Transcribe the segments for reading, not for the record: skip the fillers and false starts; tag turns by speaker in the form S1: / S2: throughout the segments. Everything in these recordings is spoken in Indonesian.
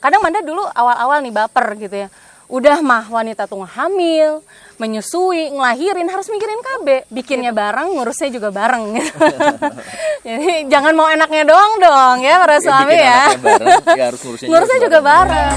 S1: Kadang Manda dulu awal-awal nih baper gitu ya. Udah mah wanita tuh hamil, menyusui, ngelahirin harus mikirin KB, bikinnya bareng, ngurusnya juga bareng gitu. Jadi jangan mau enaknya doang dong ya para suami ya.
S2: Bareng, ya harus
S1: ngurusnya juga bareng.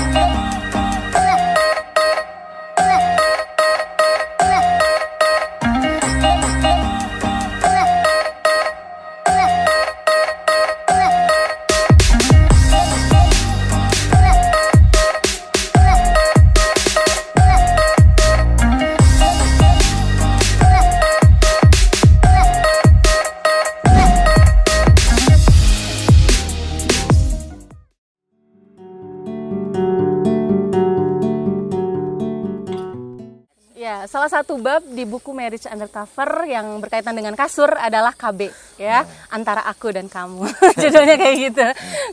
S1: Ya, salah satu bab di buku Marriage Undercover yang berkaitan dengan kasur adalah KB ya, antara aku dan kamu. Judulnya kayak gitu.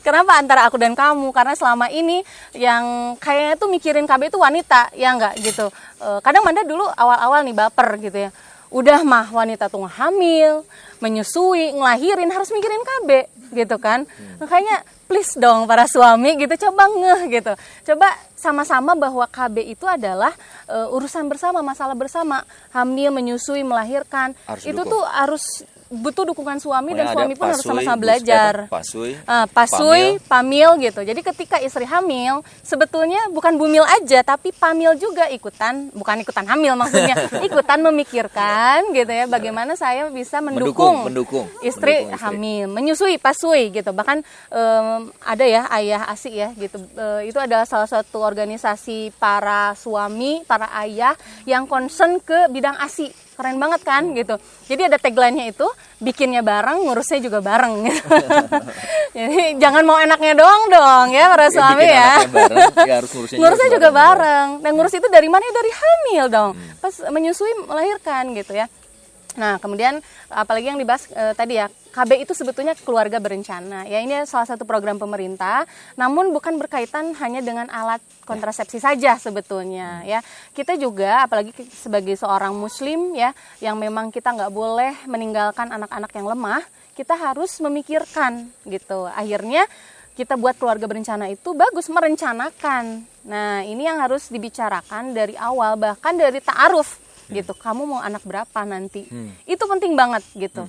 S1: Kenapa antara aku dan kamu? Karena selama ini yang kayaknya tuh mikirin KB itu wanita, ya enggak gitu. Kadang Manda dulu awal-awal nih baper gitu ya. Udah mah wanita tuh hamil, menyusui, ngelahirin harus mikirin KB gitu kan. Makanya please dong para suami gitu, coba ngeh gitu. Coba sama-sama bahwa KB itu adalah urusan bersama, masalah bersama. Hamil, menyusui, melahirkan. Itu tuh harus butuh dukungan suami dan suami pun harus sama-sama belajar. Pasui, pamil gitu. Jadi ketika istri hamil, sebetulnya bukan bumil aja, tapi pamil juga ikutan, bukan ikutan hamil maksudnya, ikutan memikirkan gitu ya, bagaimana saya bisa mendukung istri hamil, menyusui, pasui gitu. Bahkan ada ya Ayah ASI ya gitu. Itu adalah salah satu organisasi para suami, para ayah yang concern ke bidang ASI. Keren banget kan gitu. Jadi ada tagline-nya itu, bikinnya bareng, ngurusnya juga bareng gitu. Jadi jangan mau enaknya doang dong ya para suami ya.
S2: Harus
S1: ngurusnya juga bareng. Dan ngurus itu dari mana? Dari hamil dong. Pas menyusui, melahirkan gitu ya. Nah, kemudian apalagi yang dibahas tadi ya, KB itu sebetulnya keluarga berencana. Ya, ini salah satu program pemerintah, namun bukan berkaitan hanya dengan alat kontrasepsi saja sebetulnya ya. Kita juga apalagi sebagai seorang muslim ya, yang memang kita nggak boleh meninggalkan anak-anak yang lemah, kita harus memikirkan gitu. Akhirnya kita buat keluarga berencana itu bagus, merencanakan. Nah, ini yang harus dibicarakan dari awal, bahkan dari ta'aruf gitu. Kamu mau anak berapa nanti? Itu penting banget gitu.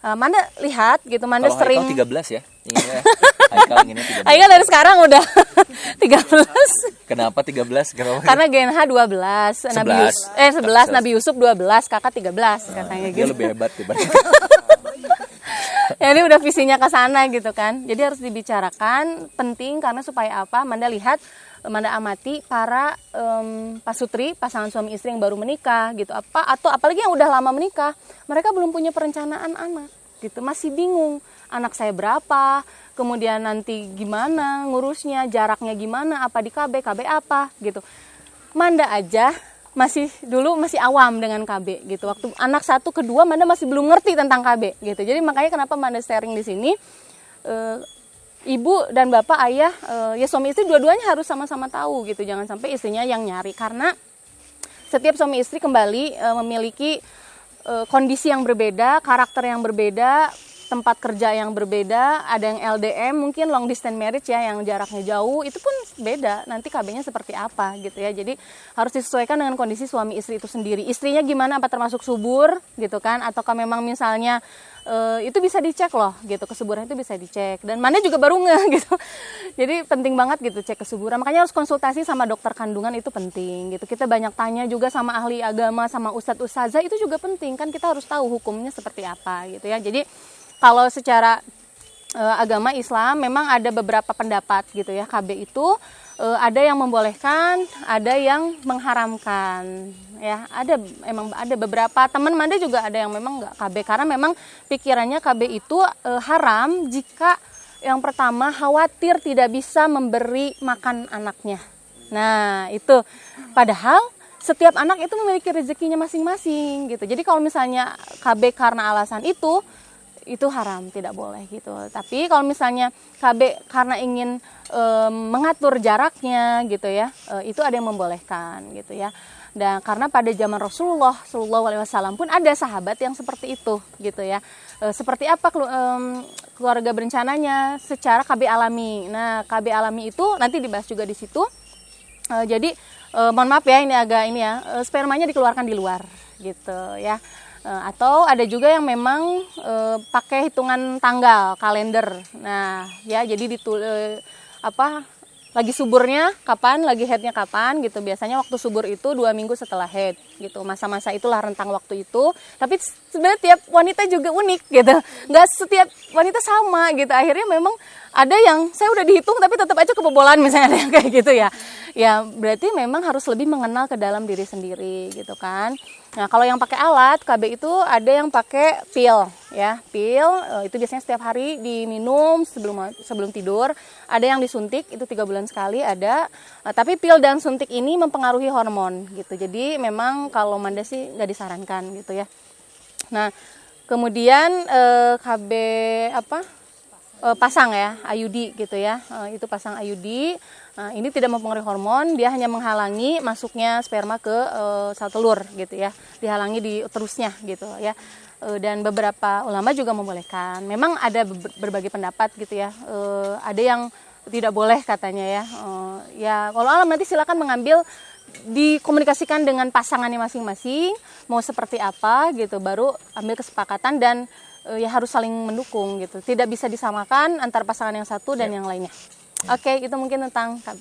S1: Manda lihat gitu, Manda
S2: kalau
S1: sering
S2: 13 ya.
S1: Haikal dari sekarang udah 13.
S2: Kenapa 13? Kenapa?
S1: Karena GNH 12, 11 Nabi Yusuf 12, kakak 13 katanya gitu.
S2: Dia lebih hebat dibanding.
S1: Ya, ini udah visinya ke sana gitu kan. Jadi harus dibicarakan, penting karena supaya apa? Manda lihat, Manda amati para pasutri, pasangan suami istri yang baru menikah gitu, atau apalagi yang udah lama menikah, mereka belum punya perencanaan anak gitu, masih bingung anak saya berapa, kemudian nanti gimana ngurusnya, jaraknya gimana, apa di KB apa gitu. Manda aja masih awam dengan KB gitu. Waktu anak 1, kedua Manda masih belum ngerti tentang KB gitu. Jadi makanya kenapa Manda sharing di sini, ibu dan bapak, ayah, ya suami istri dua-duanya harus sama-sama tahu gitu. Jangan sampai istrinya yang nyari, karena setiap suami istri kembali memiliki kondisi yang berbeda, karakter yang berbeda, tempat kerja yang berbeda, ada yang LDM, mungkin long distance marriage ya, yang jaraknya jauh, itu pun beda, nanti KB-nya seperti apa gitu ya. Jadi harus disesuaikan dengan kondisi suami istri itu sendiri. Istrinya gimana, apa termasuk subur gitu kan, ataukah memang misalnya itu bisa dicek loh gitu, kesuburan itu bisa dicek, dan mana juga baru ngeh gitu. Jadi penting banget gitu cek kesuburan, makanya harus konsultasi sama dokter kandungan, itu penting gitu. Kita banyak tanya juga sama ahli agama, sama ustadz-ustazah, itu juga penting kan, kita harus tahu hukumnya seperti apa gitu ya. Jadi kalau secara agama Islam memang ada beberapa pendapat gitu ya, KB itu ada yang membolehkan, ada yang mengharamkan ya. Ada beberapa teman Manda juga ada yang memang nggak KB, karena memang pikirannya KB itu haram jika yang pertama khawatir tidak bisa memberi makan anaknya. Nah itu, padahal setiap anak itu memiliki rezekinya masing-masing gitu. Jadi kalau misalnya KB karena alasan itu itu haram, tidak boleh gitu. Tapi kalau misalnya KB karena ingin mengatur jaraknya gitu ya, itu ada yang membolehkan gitu ya. Dan karena pada zaman Rasulullah Shallallahu Alaihi Wasallam pun ada sahabat yang seperti itu gitu ya. Seperti apa keluarga berencananya secara KB alami. Nah, KB alami itu nanti dibahas juga di situ. Jadi mohon maaf ya, ini agak ini ya, spermanya dikeluarkan di luar gitu ya. Atau ada juga yang memang pakai hitungan tanggal, kalender. Nah, ya jadi lagi suburnya kapan, lagi headnya kapan gitu. Biasanya waktu subur itu 2 minggu setelah head gitu. Masa-masa itulah rentang waktu itu. Tapi sebenarnya tiap wanita juga unik gitu. Nggak setiap wanita sama gitu. Akhirnya memang ada yang saya udah dihitung tapi tetap aja kebobolan misalnya, ada yang kayak gitu ya. Ya berarti memang harus lebih mengenal ke dalam diri sendiri gitu kan. Nah, kalau yang pakai alat KB itu ada yang pakai pil ya. Pil itu biasanya setiap hari diminum sebelum tidur. Ada yang disuntik itu 3 bulan sekali ada. Tapi pil dan suntik ini mempengaruhi hormon gitu. Jadi memang kalau Manda sih nggak disarankan gitu ya. Nah, kemudian KB pasang ya, IUD gitu ya. Itu pasang IUD. Nah, ini tidak mempengaruhi hormon, dia hanya menghalangi masuknya sperma ke sel telur gitu ya. Dihalangi di uterusnya gitu ya. Dan beberapa ulama juga membolehkan. Memang ada berbagai pendapat gitu ya. Ada yang tidak boleh katanya ya. Ya kalau alam nanti silakan mengambil, dikomunikasikan dengan pasangannya masing-masing mau seperti apa gitu, baru ambil kesepakatan dan ya harus saling mendukung gitu. Tidak bisa disamakan antara pasangan yang satu dan yang lainnya. Oke, itu mungkin tentang KB.